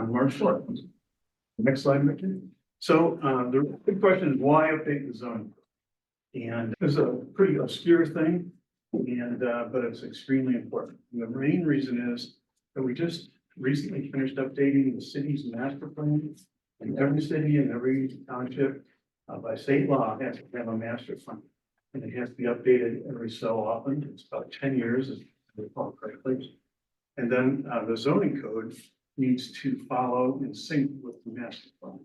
on March 4th. Next slide, Mickey. So the big question is why update the zoning? And it's a pretty obscure thing, and but it's extremely important. And the main reason is that we just recently finished updating the city's master plan, and every city and every township by state law has to have a master plan. And it has to be updated every so often. It's about 10 years, if I recall correctly. And then the zoning code needs to follow in sync with the master plan.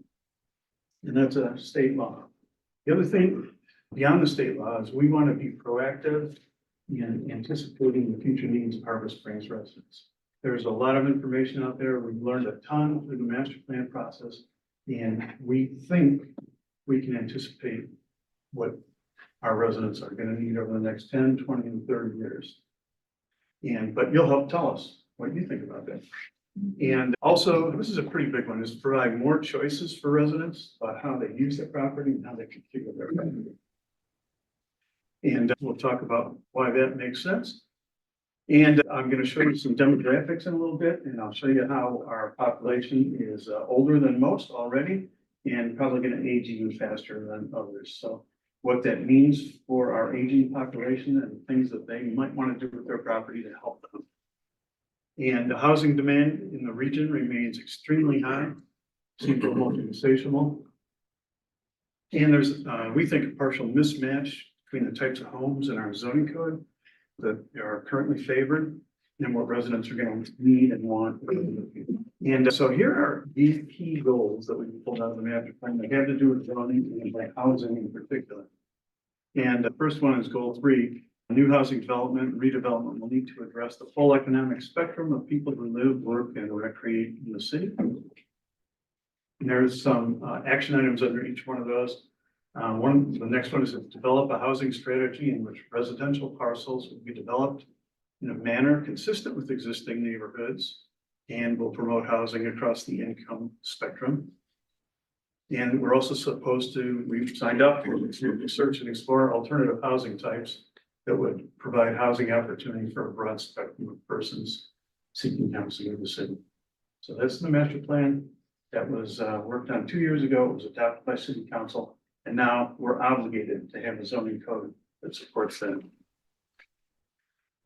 And that's a state law. The other thing beyond the state law is we want to be proactive in anticipating the future needs of Harbor Springs residents. There's a lot of information out there. We've learned a ton through the master plan process, and we think we can anticipate what our residents are going to need over the next 10, 20, and 30 years. But you'll help tell us what you think about that. And also, this is a pretty big one, is to provide more choices for residents about how they use their property and how they configure their property. And we'll talk about why that makes sense. And I'm going to show you some demographics in a little bit, and I'll show you how our population is older than most already, and probably going to age even faster than others. So what that means for our aging population and things that they might want to do with their property to help them. And the housing demand in the region remains extremely high, seems almost insatiable. And there's, we think, a partial mismatch between the types of homes in our zoning code that are currently favored and what residents are going to need and want. And so here are these key goals that we pulled out of the master plan that have to do with zoning and by housing in particular. And the first one is goal 3. New housing development and redevelopment will need to address the full economic spectrum of people who live, work, and recreate in the city. And there's some action items under each one of those. The next one is to develop a housing strategy in which residential parcels will be developed in a manner consistent with existing neighborhoods and will promote housing across the income spectrum. And we're also supposed to, we've signed up to research and explore alternative housing types that would provide housing opportunity for a broad spectrum of persons seeking housing in the city. So that's the master plan that was worked on 2 years ago. It was adopted by City Council, and now we're obligated to have a zoning code that supports that.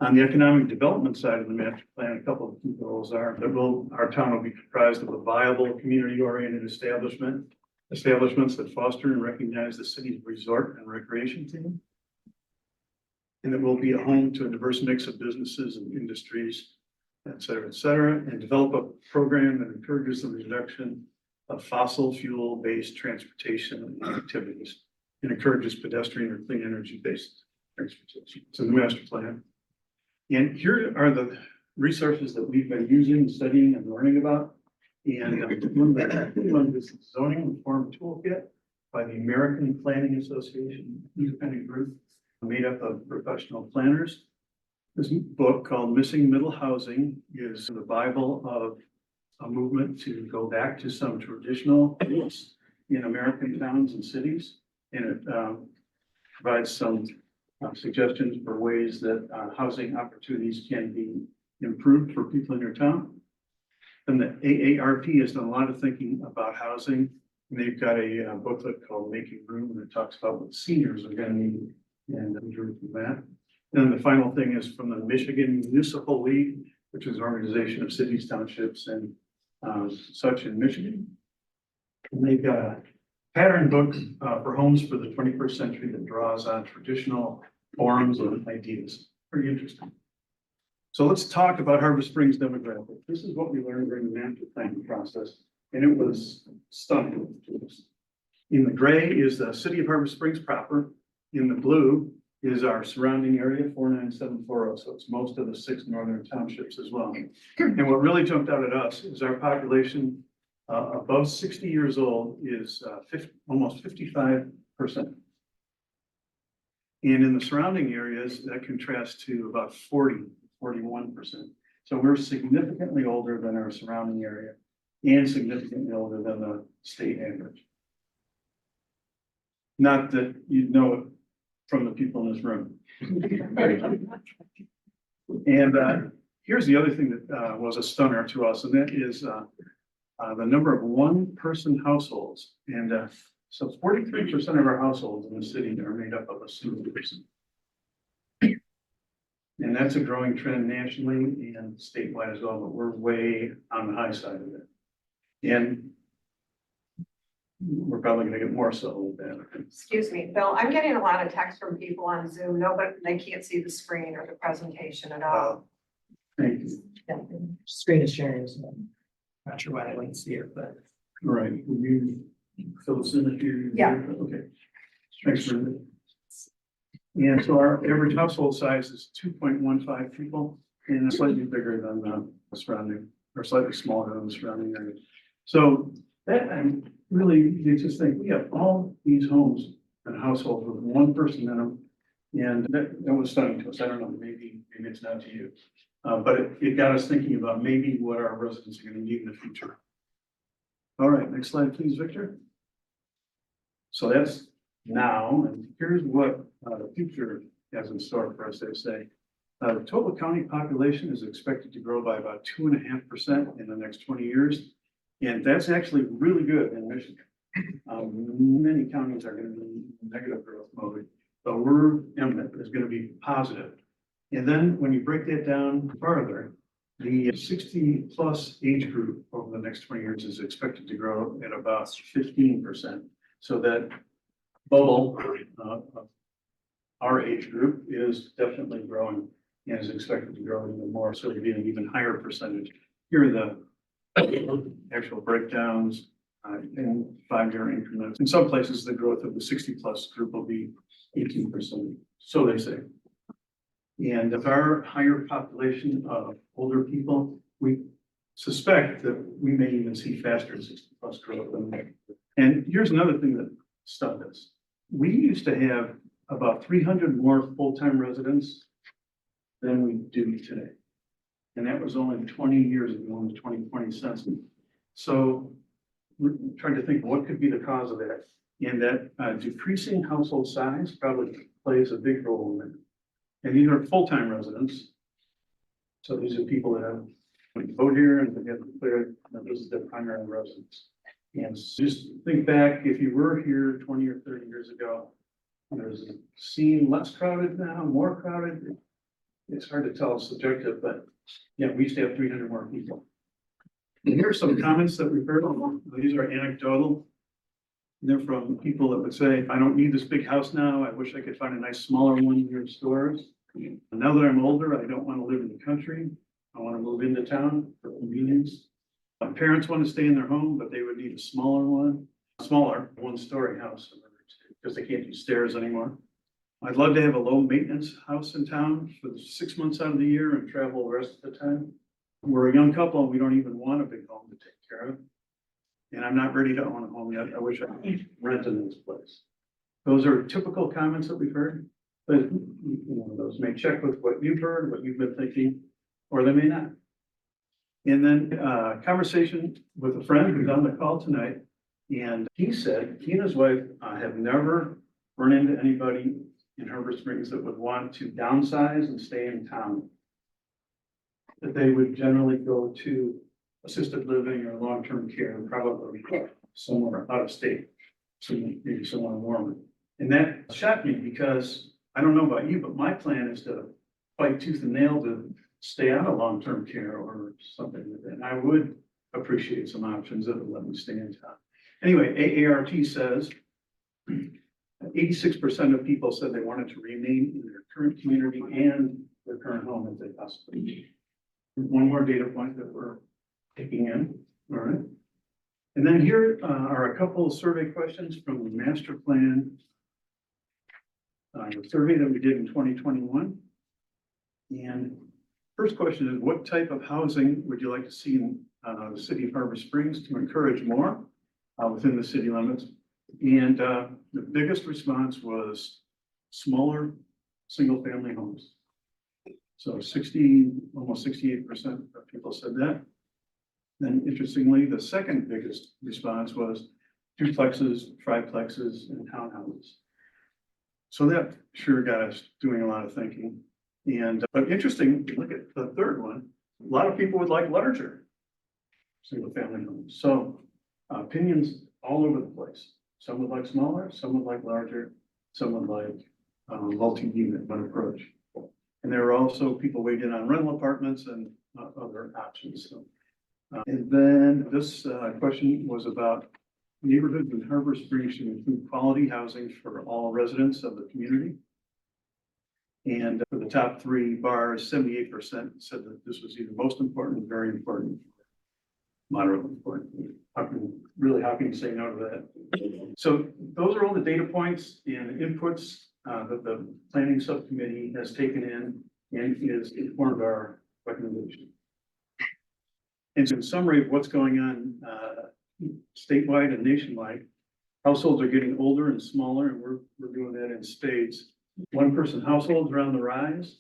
On the economic development side of the master plan, a couple of key goals are that our town will be comprised of a viable community-oriented establishments that foster and recognize the city's resort and recreation theme. And that will be a home to a diverse mix of businesses and industries, et cetera, and develop a program that encourages the reduction of fossil fuel-based transportation activities and encourages pedestrian or clean energy-based transportation. So the master plan. And here are the resources that we've been using, studying, and learning about. And one is the zoning reform toolkit by the American Planning Association, independent group made up of professional planners. This book called Missing Middle Housing is the Bible of a movement to go back to some traditional roots in American towns and cities. And it provides some suggestions for ways that housing opportunities can be improved for people in your town. And the AARP has done a lot of thinking about housing. And they've got a booklet called Making Room that talks about what seniors are going to need and from that. And the final thing is from the Michigan Municipal League, which is an organization of cities, townships, and such in Michigan. And they've got a pattern book for homes for the 21st century that draws on traditional forms and ideas. Pretty interesting. So let's talk about Harbor Springs demographic. This is what we learned during the master planning process, and it was stunning to us. In the gray is the city of Harbor Springs proper. In the blue is our surrounding area, 49740. So it's most of the 6 northern townships as well. And what really jumped out at us is our population above 60 years old is almost 55%. And in the surrounding areas, that contrasts to about 41%. So we're significantly older than our surrounding area and significantly older than the state average. Not that you'd know it from the people in this room. And here's the other thing that was a stunner to us, and that is the number of one-person households, and so 43% of our households in the city are made up of a single person. And that's a growing trend nationally and statewide as well, but we're way on the high side of it. And we're probably gonna get more so with that. Excuse me, Bill, I'm getting a lot of text from people on Zoom. Nobody, they can't see the screen or the presentation at all. Thank you. Screen is sharing, so I'm not sure why they wouldn't see it, but. All right, will you fill us in if you? Yeah. Okay. Thanks for that. And so our average household size is 2.15 people and slightly bigger than the surrounding, or slightly smaller than the surrounding area. So that really makes us think, we have all these homes and households with one person in them. And that was stunning to us. I don't know, maybe it's not to you. But it got us thinking about maybe what our residents are gonna need in the future. All right, next slide, please, Victor. So that's now, and here's what the future has in store for us, they say. The total county population is expected to grow by about 2.5% in the next 20 years. And that's actually really good in Michigan. Many counties are going to be in negative growth mode, but Emmett is going to be positive. And then when you break that down farther, the 60 plus age group over the next 20 years is expected to grow at about 15%. So that bubble of our age group is definitely growing and is expected to grow even more. So it'll be an even higher percentage. Here are the actual breakdowns in 5-year increments. In some places, the growth of the 60 plus group will be 18%. So they say. And with our higher population of older people, we suspect that we may even see faster 60 plus growth than that. And here's another thing that stunned us. We used to have about 300 more full-time residents than we do today. And that was only 20 years ago in the 2020 census. So we're trying to think what could be the cause of that. And that decreasing household size probably plays a big role in it. And these are full-time residents. So these are people that have vote here and they have declared that this is their primary residence. And just think back, if you were here 20 or 30 years ago, there's a scene less crowded now, more crowded. It's hard to tell, it's subjective, but yeah, we used to have 300 more people. And here are some comments that we've heard. These are anecdotal. They're from people that would say, I don't need this big house now. I wish I could find a nice smaller one near stores. Now that I'm older, I don't want to live in the country. I want to move into town for convenience. My parents want to stay in their home, but they would need a smaller one, one-story house, because they can't do stairs anymore. I'd love to have a low-maintenance house in town for 6 months out of the year and travel the rest of the time. We're a young couple and we don't even want a big home to take care of. And I'm not ready to own a home yet. I wish I could rent in this place. Those are typical comments that we've heard, but those may check with what you've heard, what you've been thinking, or they may not. And then conversation with a friend who's on the call tonight. And he said he and his wife have never run into anybody in Harbor Springs that would want to downsize and stay in town. That they would generally go to assisted living or long-term care, and probably somewhere out of state, so maybe somewhere warmer. And that shocked me because I don't know about you, but my plan is to fight tooth and nail to stay out of long-term care or something like that. And I would appreciate some options that would let me stay in town. Anyway, AART says 86% of people said they wanted to remain in their current community and their current home if they possibly could. One more data point that we're taking in, all right? And then here are a couple of survey questions from the master plan the survey that we did in 2021. And first question is, what type of housing would you like to see in the city of Harbor Springs to encourage more within the city limits? And the biggest response was smaller single-family homes. So almost 68% of people said that. Then interestingly, the second biggest response was duplexes, triplexes, and townhouses. So that sure got us doing a lot of thinking. And but interesting, look at the third one. A lot of people would like larger. single family homes. So opinions all over the place. Some would like smaller, some would like larger, some would like multi-unit one approach. And there are also people weighed in on rental apartments and other options. So, and then this question was about neighborhoods in Harbor Springs should include quality housing for all residents of the community. And for the top three bars, 78% said that this was either most important, very important, moderately important. How can you say no to that? So those are all the data points and inputs that the planning subcommittee has taken in and is informed our recommendation. And so in summary of what's going on statewide and nationwide, households are getting older and smaller, and we're doing that in spades. One person households are on the rise.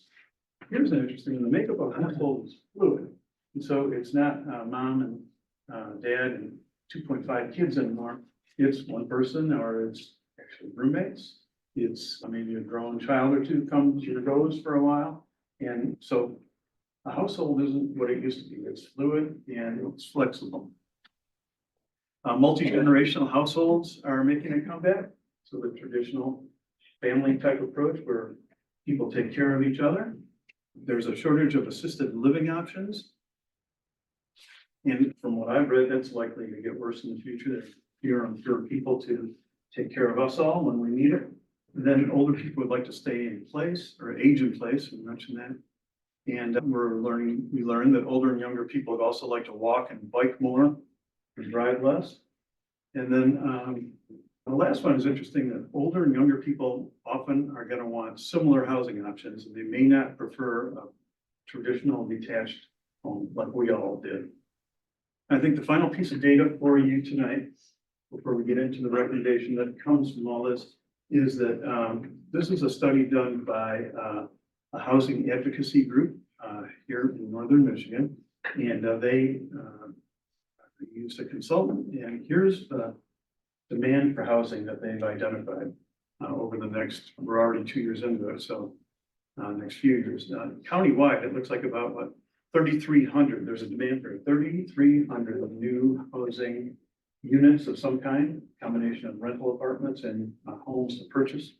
Here's an interesting one. The makeup of household is fluid. And so it's not mom and dad and 2.5 kids anymore. It's one person, or it's actually roommates. It's maybe a grown child or two comes or goes for a while. And so a household isn't what it used to be. It's fluid and it's flexible. Multi-generational households are making a comeback. So the traditional family type approach where people take care of each other. There's a shortage of assisted living options. And from what I've read, that's likely to get worse in the future. There's fewer and fewer people to take care of us all when we need it. And then older people would like to stay in place or age in place. We mentioned that. And we learned that older and younger people would also like to walk and bike more and drive less. And then the last one is interesting, that older and younger people often are going to want similar housing options, and they may not prefer a traditional detached home like we all did. I think the final piece of data for you tonight, before we get into the recommendation that comes from all this, is that this is a study done by a housing advocacy group here in northern Michigan, and they used a consultant, and here's the demand for housing that they've identified over the next, we're already 2 years into it, so next few years. Countywide, it looks like about 3,300, there's a demand for 3,300 new housing units of some kind, combination of rental apartments and homes to purchase.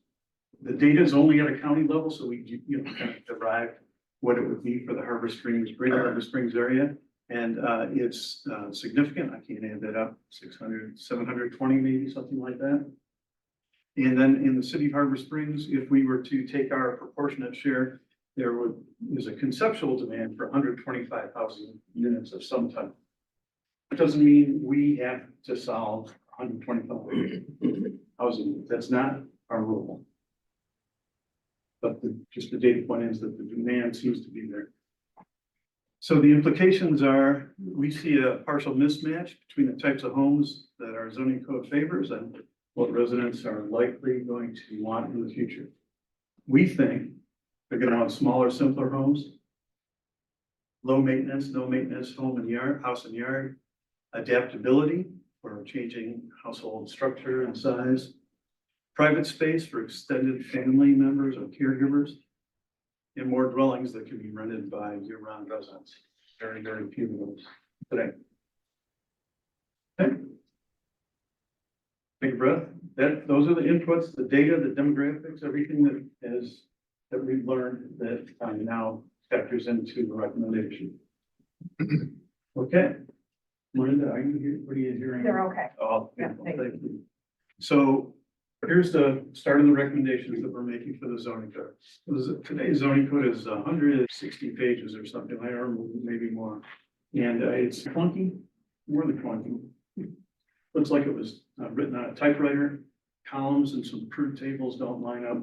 The data is only at a county level, so we kind of derived what it would be for the Harbor Springs, greater Harbor Springs area. And it's significant. I can't add that up, 600, 720, maybe something like that. And then in the city of Harbor Springs, if we were to take our proportionate share, there's a conceptual demand for 125,000 units of some type. It doesn't mean we have to solve 125,000 housing. That's not our rule. But just the data point is that the demand seems to be there. So the implications are, we see a partial mismatch between the types of homes that our zoning code favors and what residents are likely going to want in the future. We think they're going to want smaller, simpler homes, low maintenance, no maintenance home and yard, house and yard, adaptability for changing household structure and size, private space for extended family members or caregivers, and more dwellings that can be rented by year-round residents. Very, very few of those today. Okay. Take a breath. Those are the inputs, the data, the demographics, everything that we've learned that now factors into the recommendation. Okay. Melinda, are you here? What are you hearing? They're okay. Oh, Yeah, thank you. So here's the start of the recommendations that we're making for the zoning code. Today's zoning code is 160 pages or something, or maybe more. And it's clunky, more than clunky. Looks like it was written on a typewriter. Columns and some crude tables don't line up.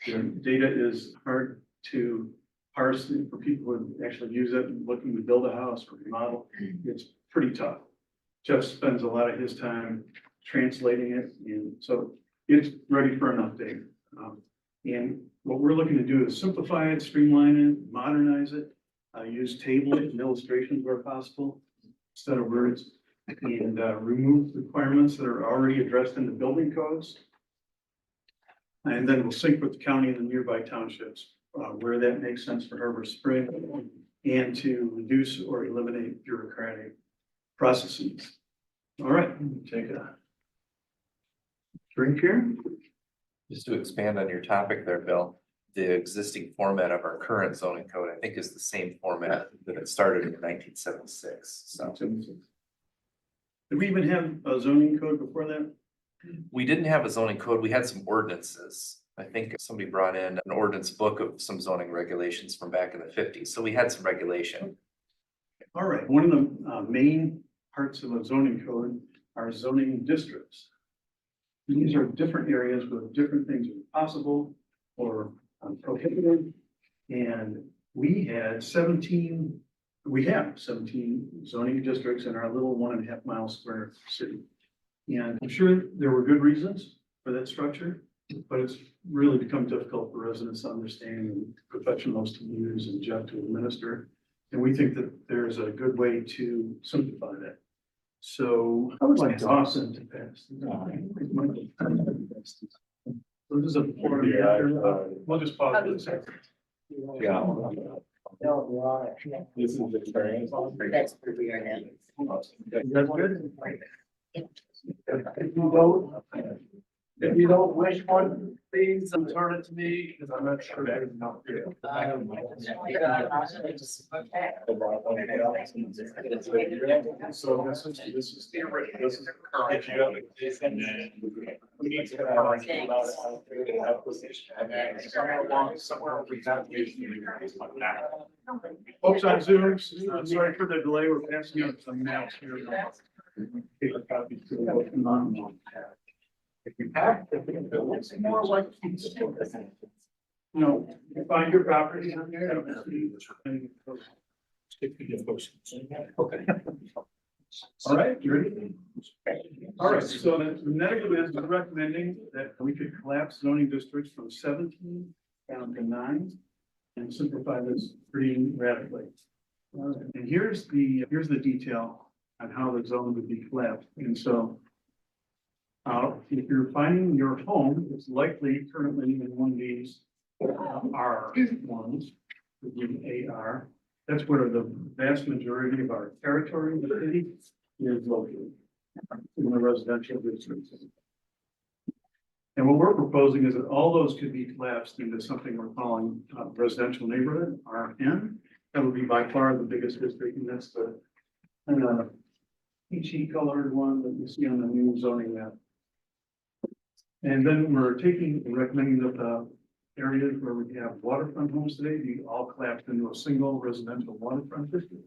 The data is hard to parse for people who actually use it and looking to build a house or remodel. It's pretty tough. Jeff spends a lot of his time translating it, and so it's ready for an update. And what we're looking to do is simplify it, streamline it, modernize it, use tables and illustrations where possible instead of words, and remove requirements that are already addressed in the building codes. And then we'll sync with the county and the nearby townships where that makes sense for Harbor Spring, and to reduce or eliminate bureaucratic processes. All right, let me take a drink here. Just to expand on your topic there, Bill, the existing format of our current zoning code, I think, is the same format that it started in 1976. So Did we even have a zoning code before that? we didn't have a zoning code. We had some ordinances. I think somebody brought in an ordinance book of some zoning regulations from back in the 50s. So we had some regulation. All right, one of the main parts of a zoning code are zoning districts. These are different areas where different things are possible or prohibited. And we have 17 zoning districts in our little 1.5 mile square city. And I'm sure there were good reasons for that structure, but it's really become difficult for residents to understand and professionals to use and Jeff to administer. And we think that there's a good way to simplify that. So I would like Dawson to pass. So this is a before and after. We'll just pause for a second. Yeah. This is the experience. That's where we are now. Is that good? If you don't wish one, please turn it to me, because I'm not sure that is not good. So this is the original, this is the current. And then we need to have position. And then somewhere we have. Folks on Zoom, sorry for the delay. We're passing out some maps here. Paper copies to what's going on. If you have, it's more like. No, you find your property on there. Okay. All right, you ready? All right, so the medical is recommending that we could collapse zoning districts from 17 down to 9 and simplify this pretty radically. And here's the detail on how the zone would be collapsed. And so if you're finding your home, it's likely currently in one of these R ones, would be AR. That's where the vast majority of our territory in the city is located, in the residential districts. And what we're proposing is that all those could be collapsed into something we're calling residential neighborhood, RN. That would be by far the biggest district, and that's the peachy colored one that you see on the new zoning map. And then we're recommending that the areas where we have waterfront homes today be all collapsed into a single residential waterfront district.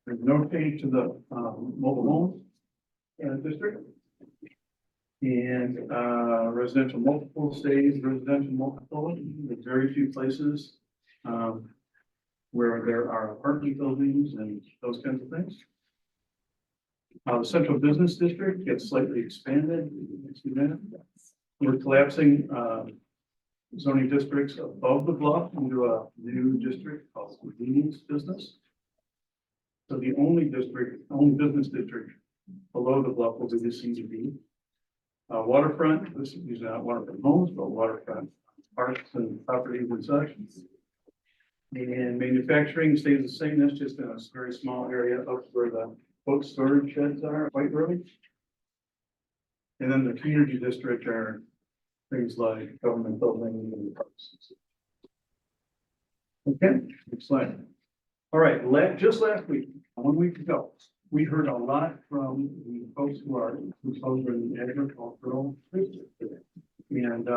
There's no change to the mobile homes district. And residential multiple stays, residential multiple, there's very few places where there are apartment buildings and those kinds of things. The central business district gets slightly expanded. We're collapsing zoning districts above the bluff into a new district called convenience business. So the only business district below the bluff will be the CBD. Waterfront, these are not waterfront homes, but waterfront parks and properties and such. And manufacturing stays the same. That's just in a very small area up where the book storage sheds are quite early. And then the community district are things like government buildings and parks. Okay, next slide. All right, just last week, 1 week ago, we heard a lot from the folks who are in the agricultural district today. And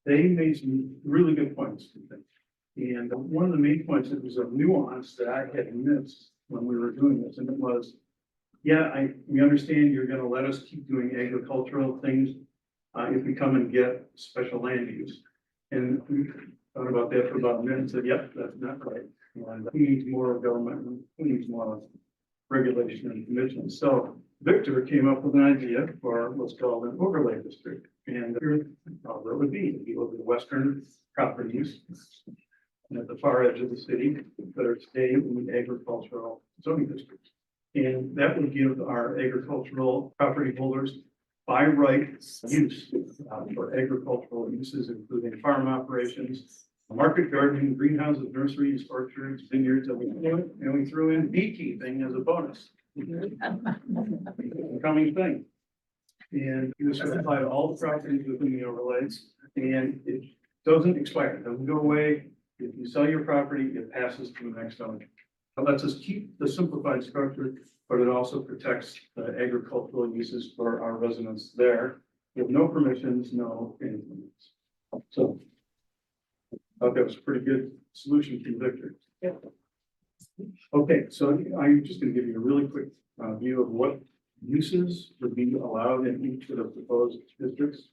they made some really good points, I think. And one of the main points, it was a nuance that I had missed when we were doing this, and it was, yeah, we understand you're gonna let us keep doing agricultural things if we come and get special land use. And we thought about that for about a minute and said, yep, that's not right. And we need more government, we need more regulation and commission. So Victor came up with an idea for what's called an overlay district. And here's how that would be. If you look at the western properties and at the far edge of the city that are staying in the agricultural zoning district. And that would give our agricultural property holders by right use for agricultural uses, including farm operations, market gardening, greenhouses, nurseries, orchards, vineyards, and we threw in beekeeping as a bonus. Coming thing. And this would apply to all the properties within the overlays, and it doesn't expire, it doesn't go away. If you sell your property, it passes to the next owner. It lets us keep the simplified structure, but it also protects the agricultural uses for our residents there. You have no permissions, no anything. So I thought that was a pretty good solution from Victor. Okay, so I'm just gonna give you a really quick view of what uses would be allowed in each of the proposed districts.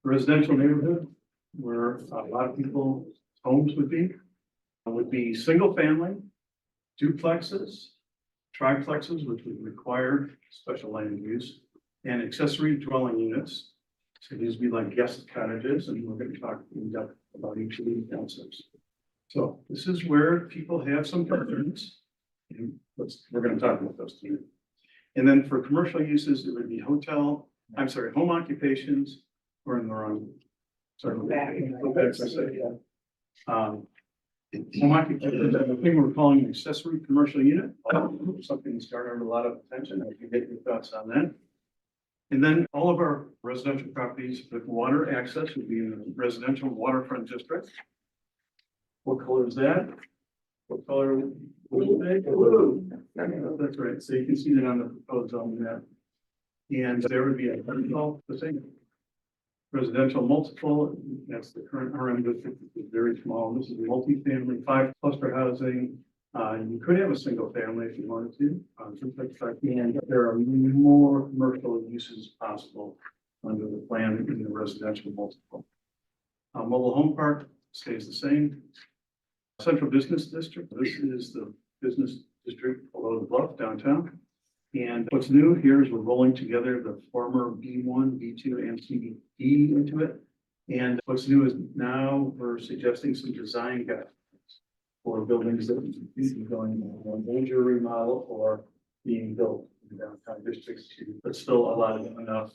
Residential neighborhood, where a lot of people homes would be single family, duplexes, triplexes, which would require special land use, and accessory dwelling units. So these would be like guest cottages, and we're going to talk in depth about each of these concepts. So this is where people have some concerns. And we're going to talk about those today. And then for commercial uses, it would be home occupations, or in the wrong. Sorry. Go back, I said, yeah. Home occupation, the thing we're calling an accessory commercial unit, something that's garnered a lot of attention. I can get your thoughts on that. And then all of our residential properties with water access would be in the residential waterfront district. What color is that? What color? Blue. That's right. So you can see that on the proposed zone map. And there would be a the same. Residential multiple, that's the current RM district, is very small. This is multifamily, 5 cluster housing. You could have a single family if you wanted to, and there are more commercial uses possible under the plan in the residential multiple. Mobile home park stays the same. Central business district, this is the business district below the bluff downtown. And what's new here is we're rolling together the former B1, B2, and CBD into it. And what's new is now we're suggesting some design guidelines for buildings that are going in a major remodel or being built in downtown districts to, but still allow enough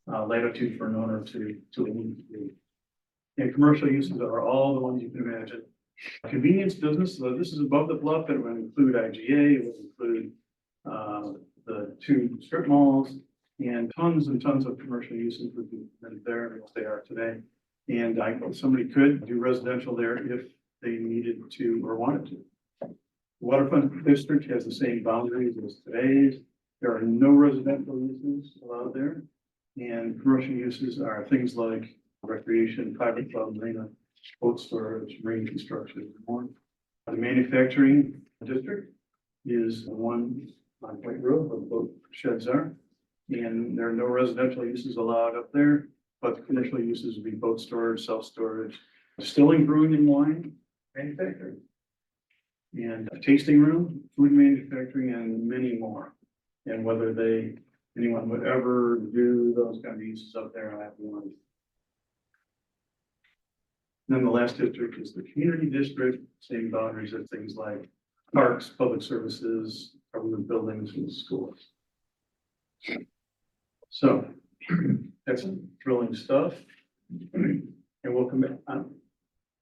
latitude for an owner to leave. And commercial uses are all the ones you can imagine. Convenience business, so this is above the bluff, it would include IGA, it would include the 2 strip malls, and tons of commercial uses would be there as they are today. And somebody could do residential there if they needed to or wanted to. The waterfront district has the same boundaries as today's. There are no residential uses allowed there. And commercial uses are things like recreation, private club, marina, boat storage, marine construction, and more. The manufacturing district is the one on White Road where the boat sheds are. And there are no residential uses allowed up there, but the commercial uses would be boat storage, self-storage, distilling, brewing, and wine manufacturing, and a tasting room, food manufacturing, and many more. And whether anyone would ever do those kind of uses up there, I have no idea. Then the last district is the community district, same boundaries as things like parks, public services, government buildings, and schools. So that's some thrilling stuff. And we'll come back.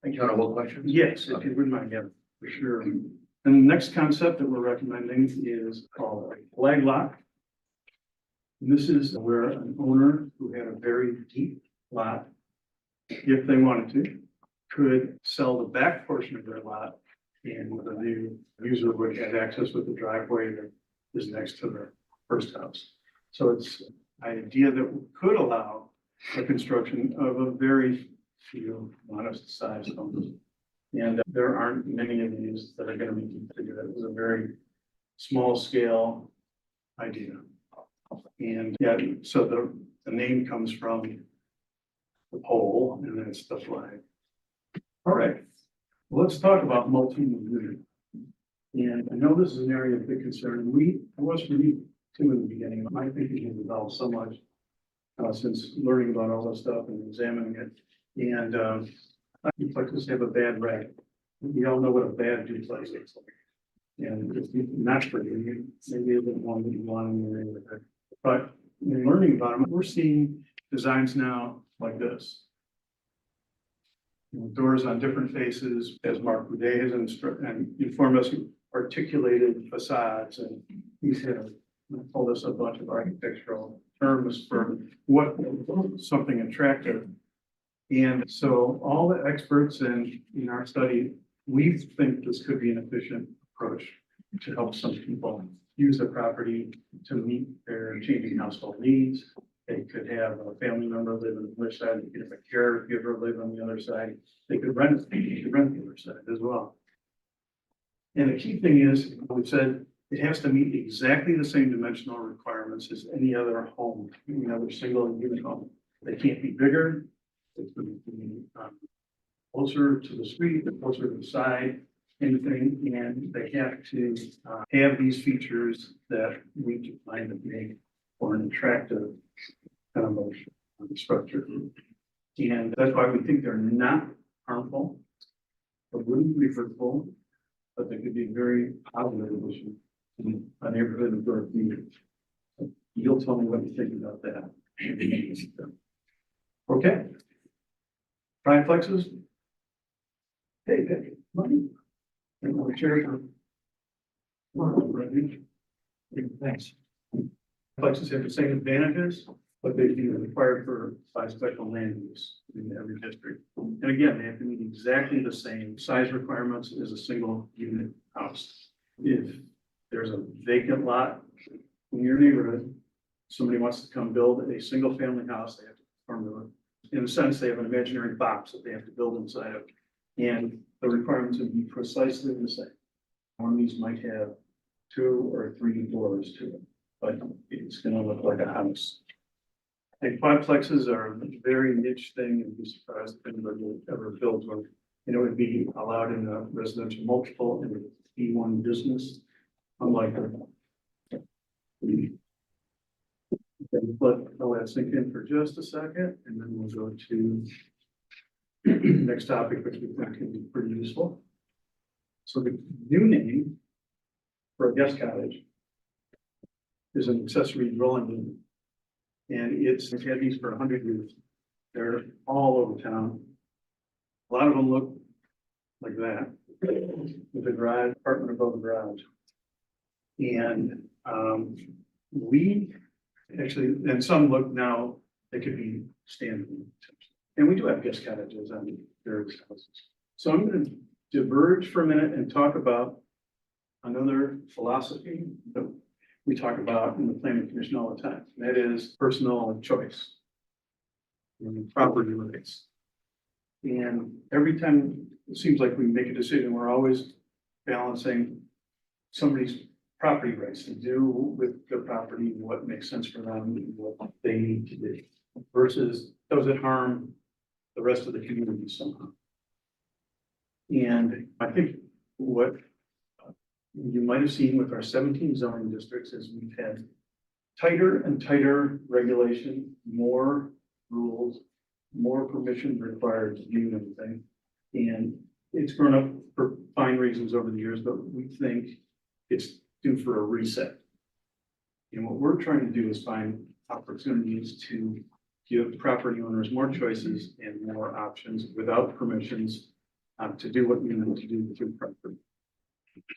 Thank you. One question? Yes, if you wouldn't mind, yeah, for sure. And the next concept that we're recommending is called a flag lot. And this is where an owner who had a very deep lot, if they wanted to, could sell the back portion of their lot, and the new user would have access with the driveway that is next to their first house. So it's an idea that could allow the construction of a very few modest sized homes. And there aren't many of these that are going to be configured. It was a very small scale idea. And yeah, so the name comes from the pole, and then it's the flag. All right, well, let's talk about multi-unit. And I know this is an area of big concern. I was for me too in the beginning. My thinking has evolved so much since learning about all this stuff and examining it. And duplexes have a bad rap. We all know what a bad duplex looks like. And it's not for you, maybe it isn't one that you want in your neighborhood. But in learning about them, we're seeing designs now like this. Doors on different faces, as Mark Boudet has informed us, articulated facades, and he's had told us a bunch of architectural terms for what something attractive. And so all the experts in our study, we think this could be an efficient approach to help some people use the property to meet their changing household needs. They could have a family member live on the other side, they could have a caregiver live on the other side, they could rent the other side as well. And the key thing is, we said, it has to meet exactly the same dimensional requirements as any other home, any other single unit home. They can't be bigger, it's going to be closer to the street, closer to the side, anything, and they have to have these features that we define to make for an attractive kind of a structure. And that's why we think they're not harmful, or wouldn't be hurtful, but they could be a very positive addition to a neighborhood of growth needed. You'll tell me what you think about that. Okay. Triplexes. Hey, money. And we'll share for. Thanks. Triplexes have the same advantages, but they be required by special land use in every district. And again, they have to meet exactly the same size requirements as a single unit house. If there's a vacant lot in your neighborhood, somebody wants to come build a single family house, they have to perform the, in a sense, they have an imaginary box that they have to build inside of. And the requirements would be precisely the same. One of these might have 2 or 3 doors to it, but it's gonna look like a house. And quadplexes are a very niche thing, and be surprised if anybody would ever build one. And it would be allowed in a residential multiple and a B1 business, unlike but I'll let that sink in for just a second, and then we'll go to next topic, which we think can be pretty useful. So the new name for a guest cottage is an accessory dwelling unit. And it's had these for 100 years. They're all over town. A lot of them look like that, with a garage, apartment above the garage. And we actually, and some look now, they could be standing. And we do have guest cottages on various houses. So I'm going to diverge for a minute and talk about another philosophy that we talk about in the planning commission all the time. And that is personal choice and property rights. And every time it seems like we make a decision, we're always balancing somebody's property rights to do with their property, what makes sense for them, what they need to do, versus does it harm the rest of the community somehow. And I think what you might have seen with our 17 zoning districts is we've had tighter and tighter regulation, more rules, more permission required to do anything. And it's grown up for fine reasons over the years, but we think it's due for a reset. And what we're trying to do is find opportunities to give property owners more choices and more options without permissions to do what you need to do with your property.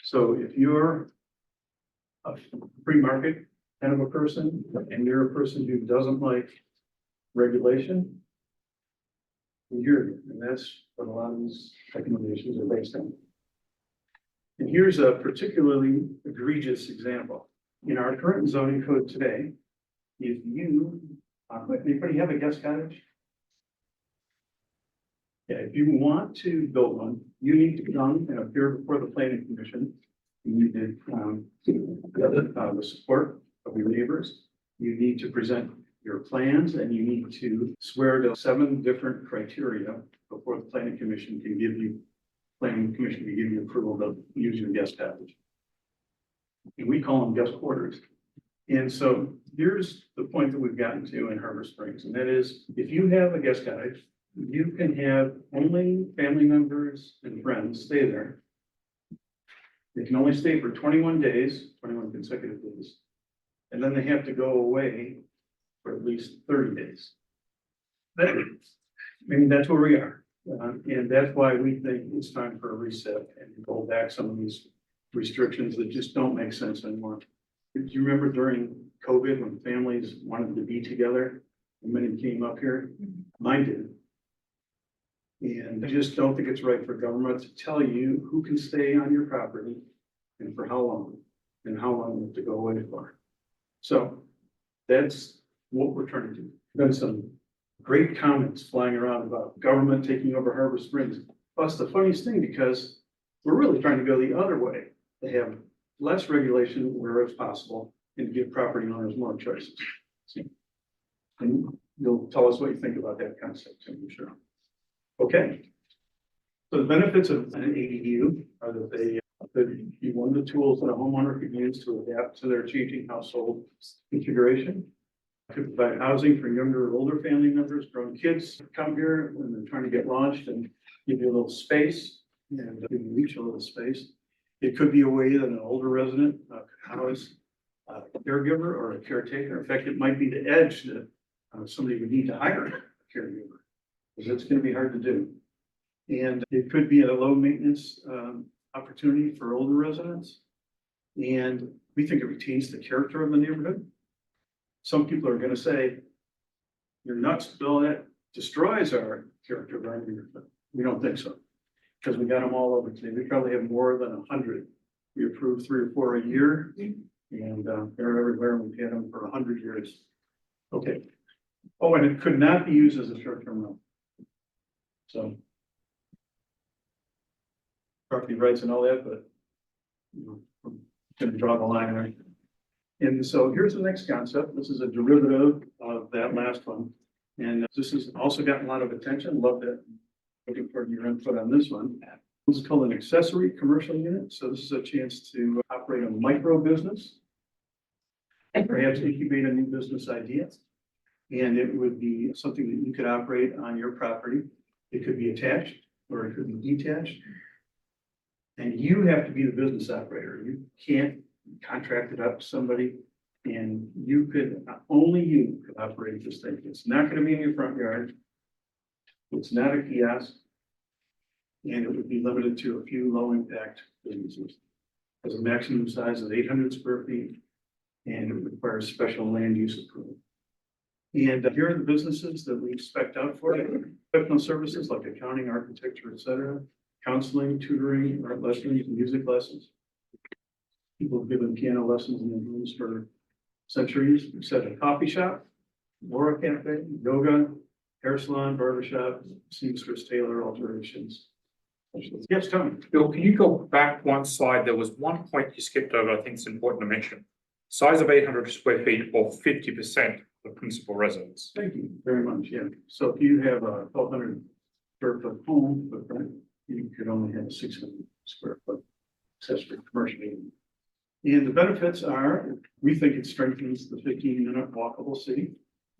So if you're a free market kind of a person, and you're a person who doesn't like regulation, we hear you, and that's what a lot of these recommendations are based on. And here's a particularly egregious example. In our current zoning code today, if you, anybody have a guest cottage? Yeah, if you want to build one, you need to come and appear before the planning commission. You need to the support of your neighbors. You need to present your plans, and you need to swear to 7 different criteria before the planning commission can give you approval to use your guest cottage. And we call them guest quarters. And so here's the point that we've gotten to in Harbor Springs, and that is, if you have a guest cottage, you can have only family members and friends stay there. They can only stay for 21 days, 21 consecutive days. And then they have to go away for at least 30 days. That's where we are. And that's why we think it's time for a reset and roll back some of these restrictions that just don't make sense anymore. Do you remember during COVID when families wanted to be together? And many came up here, mine did. And I just don't think it's right for government to tell you who can stay on your property and for how long, and how long you have to go away for. So that's what we're trying to do. Been some great comments flying around about government taking over Harbor Springs. Plus the funniest thing, because we're really trying to go the other way, to have less regulation where it's possible and give property owners more choices. And you'll tell us what you think about that concept, I'm sure. Okay. So the benefits of an ADU are that they could be one of the tools that a homeowner could use to adapt to their changing household configuration. Could provide housing for younger or older family members, grown kids come here when they're trying to get launched and give you a little space and give you each a little space. It could be a way that an older resident could house a caregiver or a caretaker. In fact, it might be the edge that somebody would need to hire a caregiver, because it's going to be hard to do. And it could be a low maintenance opportunity for older residents. And we think it retains the character of the neighborhood. Some people are gonna say, you're nuts, Bill, that destroys our character of our neighborhood. We don't think so, because we got them all over today. We probably have more than 100. We approve 3 or 4 a year, and they're everywhere. We've had them for 100 years. Okay. Oh, and it could not be used as a short-term rental. So property rights and all that, but you know, we're gonna draw the line right. And so here's the next concept. This is a derivative of that last one. And this has also gotten a lot of attention. Love that. Looking for your input on this one. This is called an accessory commercial unit. So this is a chance to operate a micro business and perhaps incubate a new business idea. And it would be something that you could operate on your property. It could be attached or it could be detached. And you have to be the business operator. You can't contract it out to somebody, and you could, only you could operate this thing. It's not gonna be in your front yard. It's not a kiosk. And it would be limited to a few low impact businesses. Has a maximum size of 800 square feet, and it requires special land use approval. And here are the businesses that we expect out for professional services like accounting, architecture, etc., counseling, tutoring, art lessons, music lessons. People have given piano lessons in the rooms for centuries. We said a coffee shop, Laura Cafe, yoga, hair salon, barbershop, seamstress, tailor, alterations. Yes, Tony. Bill, can you go back one slide? There was one point you skipped over. I think it's important to mention. Size of 800 square feet or 50% of principal residence. Thank you very much. Yeah. So if you have a 1,200 square foot home footprint, you could only have a 600 square foot accessory commercial unit. And the benefits are, we think it strengthens the 15-minute walkable city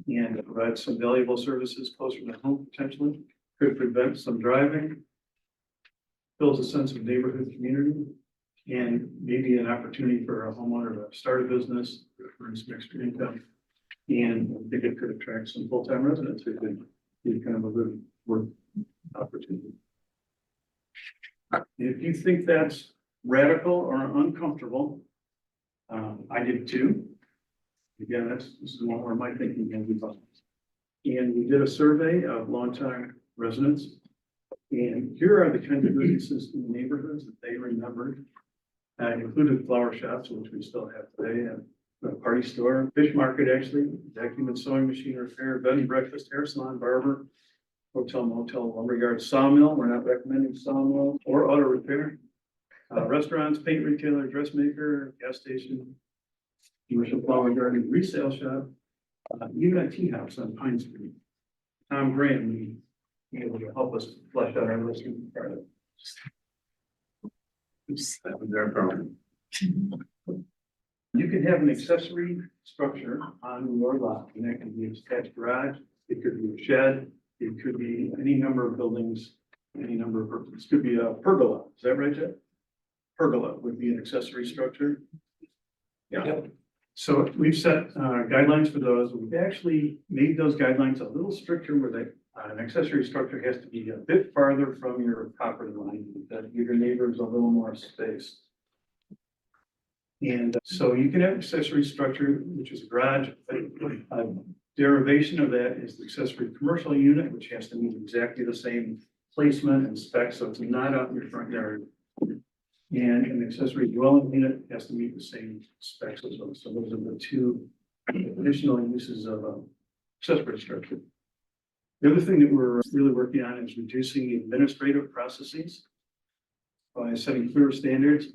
and provides some valuable services closer to home potentially, could prevent some driving, builds a sense of neighborhood community, and maybe an opportunity for a homeowner to start a business, earn some extra income. And I think it could attract some full-time residents who could be kind of a good work opportunity. If you think that's radical or uncomfortable, I did too. Again, this is one where my thinking can be done. And we did a survey of longtime residents. And here are the kinds of businesses in the neighborhoods that they remembered. Included flower shops, which we still have today, and a party store, fish market, actually, vacuum and sewing machine repair, bed and breakfast, hair salon, barber, hotel, motel, lumberyard, sawmill. We're not recommending sawmill or auto repair. Restaurants, paint retailer, dressmaker, gas station, commercial flower garden, resale shop, even a tea house on Pine Street. Tom Graham, be able to help us flesh out our list. You can have an accessory structure on your lot, and that can be a detached garage, it could be a shed, it could be any number of buildings, any number of purposes. It could be a pergola. Is that right, Jeff? Pergola would be an accessory structure. Yeah. So we've set guidelines for those. We've actually made those guidelines a little stricter where they, an accessory structure has to be a bit farther from your property line, that give your neighbors a little more space. And so you can have accessory structure, which is a garage. A derivation of that is the accessory commercial unit, which has to meet exactly the same placement and specs, so it's not out in your front yard. And an accessory dwelling unit has to meet the same specs as well. So those are the two additional uses of accessory structure. The other thing that we're really working on is reducing administrative processes by setting clearer standards.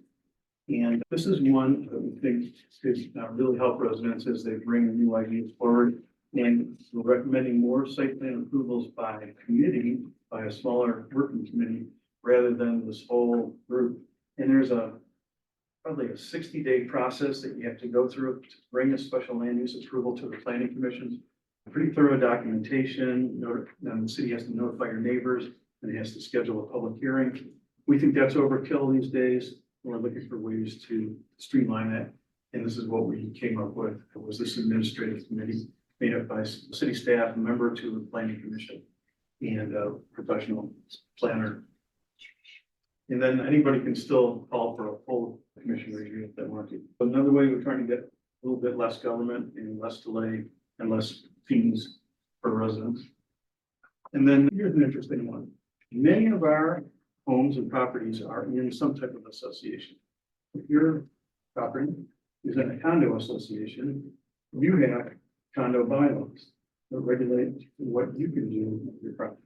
And this is one that we think could really help residents as they bring new ideas forward. And we're recommending more site plan approvals by committee, by a smaller working committee, rather than this whole group. And there's probably a 60-day process that you have to go through to bring a special land use approval to the planning commission. Pretty thorough documentation, and the city has to notify your neighbors, and it has to schedule a public hearing. We think that's overkill these days. We're looking for ways to streamline that. And this is what we came up with. It was this administrative committee made up by city staff, a member to the planning commission, and a professional planner. And then anybody can still call for a full commission review if they want to. But another way we're trying to get a little bit less government and less delay and less fees for residents. And then here's an interesting one. Many of our homes and properties are in some type of association. If your property is in a condo association, you have condo bylaws that regulate what you can do with your property.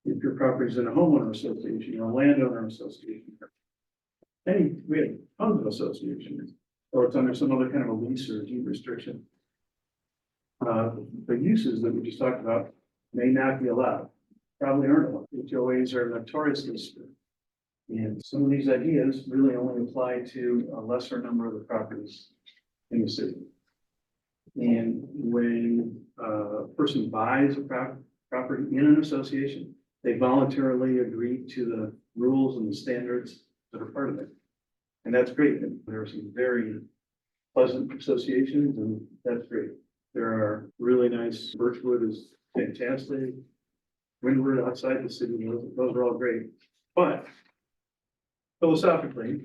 If your property is in a homeowner association or a landowner association, we have tons of associations, or it's under some other kind of a lease or deed restriction. The uses that we just talked about may not be allowed, probably aren't allowed. HOAs are notoriously strict. And some of these ideas really only apply to a lesser number of the properties in the city. And when a person buys a property in an association, they voluntarily agree to the rules and the standards that are part of it. And that's great. And there are some very pleasant associations, and that's great. There are really nice, Birchwood is fantastic. Windward outside the city, those are all great. But philosophically,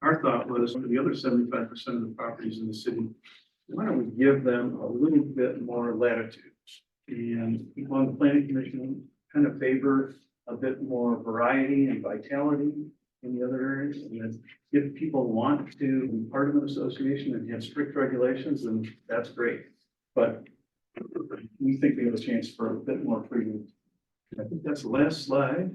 our thought was for the other 75% of the properties in the city, why don't we give them a little bit more latitude? And people on the planning commission kind of favor a bit more variety and vitality in the other areas. And then if people want to be part of an association and have strict regulations, then that's great. But we think we have a chance for a bit more freedom. I think that's the last slide.